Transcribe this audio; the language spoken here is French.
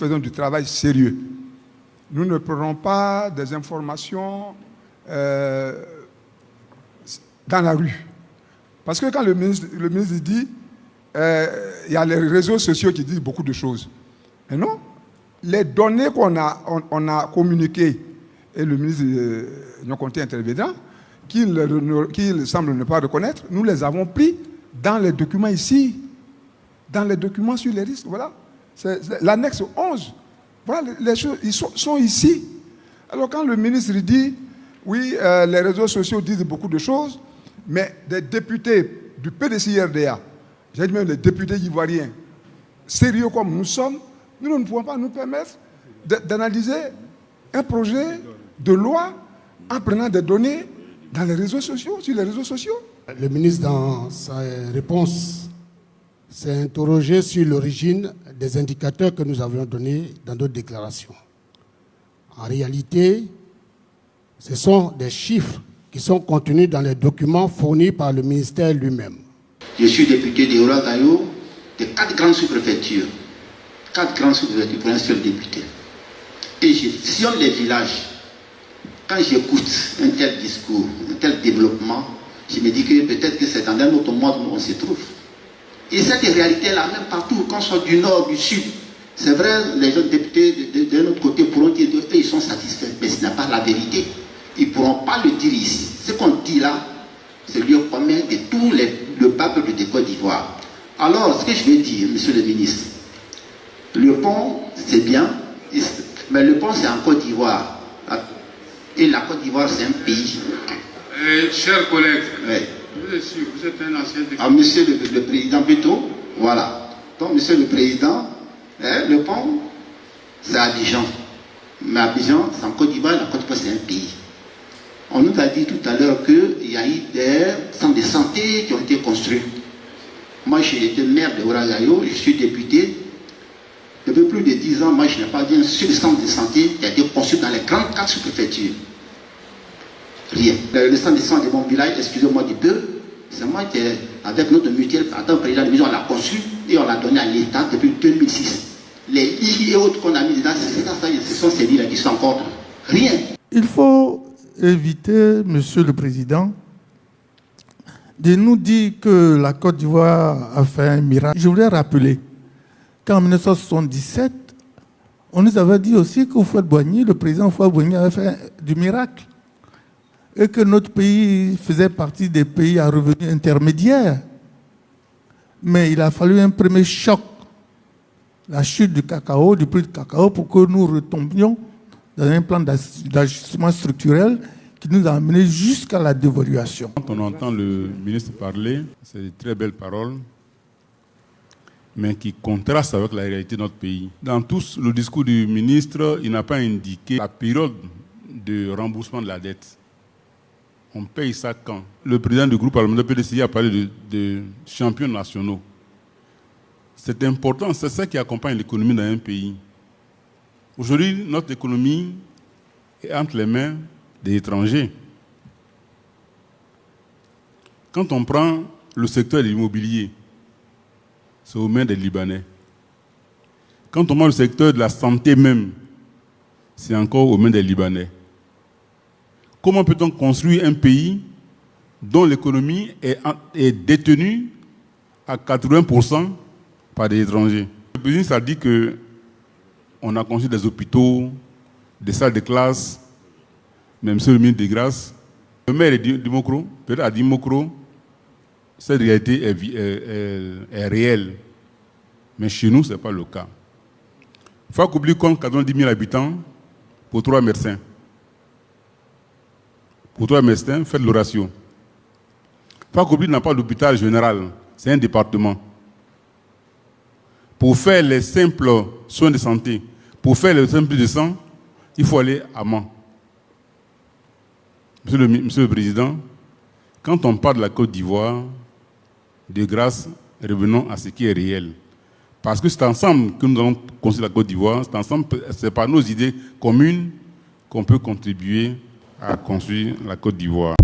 faisons du travail sérieux. Nous ne prenons pas des informations dans la rue. Parce que quand le ministre dit, il y a les réseaux sociaux qui disent beaucoup de choses. Mais non, les données qu'on a communiquées, et le ministre Nyokonté intervenant, qu'il semble ne pas reconnaître, nous les avons pris dans les documents ici, dans les documents sur les risques, voilà. C'est l'annexe 11. Voilà, les choses ils sont ici. Alors quand le ministre dit, oui, les réseaux sociaux disent beaucoup de choses, mais des députés du PDCI-RDA, j'ai dit même les députés ivoiriens, sérieux comme nous sommes, nous ne pouvons pas nous permettre d'analyser un projet de loi en prenant des données dans les réseaux sociaux, sur les réseaux sociaux. Le ministre, dans sa réponse, s'est interrogé sur l'origine des indicateurs que nous avions donnés dans notre déclaration. En réalité, ce sont des chiffres qui sont contenus dans les documents fournis par le ministère lui-même. Je suis député de Oragayo, de 4 grandes sous-préfectures. 4 grandes sous-préfectures pour un seul député. Et je sillonne les villages. Quand j'écoute un tel discours, un tel développement, je me dis que peut-être que c'est dans un autre monde où on se trouve. Et cette réalité-là, même partout, qu'on soit du nord, du sud, c'est vrai, les autres députés de notre côté pourront dire qu'ils sont satisfaits, mais ce n'est pas la vérité. Ils ne pourront pas le dire ici. Ce qu'on dit là, c'est le lieu commun de tout le peuple de Côte d'Ivoire. Alors, ce que je veux dire, monsieur le ministre, le pont, c'est bien, mais le pont, c'est en Côte d'Ivoire. Et la Côte d'Ivoire, c'est un pays. Chers collègues, oui. Vous êtes un ancien député. Ah, monsieur le président, plutôt. Voilà. Donc, monsieur le président, le pont, c'est Abidjan. Mais Abidjan, c'est en Côte d'Ivoire, la Côte d'Ivoire, c'est un pays. On nous a dit tout à l'heure qu'il y a eu des centres de santé qui ont été construits. Moi, j'ai été maire de Oragayo, je suis député. Depuis plus de 10 ans, moi, je n'ai pas vu un seul centre de santé qui a été construit dans les grandes 4 sous-préfectures. Rien. Le centre de santé de mon village, excusez-moi du peu, c'est moi qui, avec notre mutuelle, en tant que président de maison, on l'a construit et on l'a donné à l'État depuis 2006. Les lits et autres qu'on a mis dedans, ce sont ces lits-là qui sont encore rien. Il faut éviter, Monsieur le Président, de nous dire que la Côte d'Ivoire a fait un miracle. Je voudrais rappeler qu'en 1977, on nous avait dit aussi que Houphouët-Boigny, le président Houphouët-Boigny avait fait du miracle et que notre pays faisait partie des pays à revenus intermédiaires. Mais il a fallu un premier choc, la chute du cacao, du prix du cacao, pour que nous retombions dans un plan d'ajustement structurel qui nous a amené jusqu'à la dévaluation. Quand on entend le ministre parler, c'est de très belles paroles, mais qui contrastent avec la réalité de notre pays. Dans tout le discours du ministre, il n'a pas indiqué la période de remboursement de la dette. On paye ça quand? Le président du groupe parlementaire PDCI a parlé de champions nationaux. C'est important, c'est ça qui accompagne l'économie dans un pays. Aujourd'hui, notre économie est entre les mains des étrangers. Quand on prend le secteur de l'immobilier, c'est aux mains des Libanais. Quand on prend le secteur de la santé même, c'est encore aux mains des Libanais. Comment peut-on construire un pays dont l'économie est détenue à 80% par des étrangers? Le ministre a dit qu'on a construit des hôpitaux, des salles de classe, même monsieur le ministre de Grâce. Le maire d'Imokro, peut-être à Dimokro, cette réalité est réelle. Mais chez nous, ce n'est pas le cas. Fakoubli compte 90 000 habitants pour 3 médecins. Pour 3 médecins, faites le ratio. Fakoubli n'a pas d'hôpital général, c'est un département. Pour faire les simples soins de santé, pour faire les simples de sang, il faut aller à Mans. Monsieur le Président, quand on parle de la Côte d'Ivoire, de grâce, revenons à ce qui est réel. Parce que c'est ensemble que nous allons construire la Côte d'Ivoire, c'est par nos idées communes qu'on peut contribuer à construire la Côte d'Ivoire.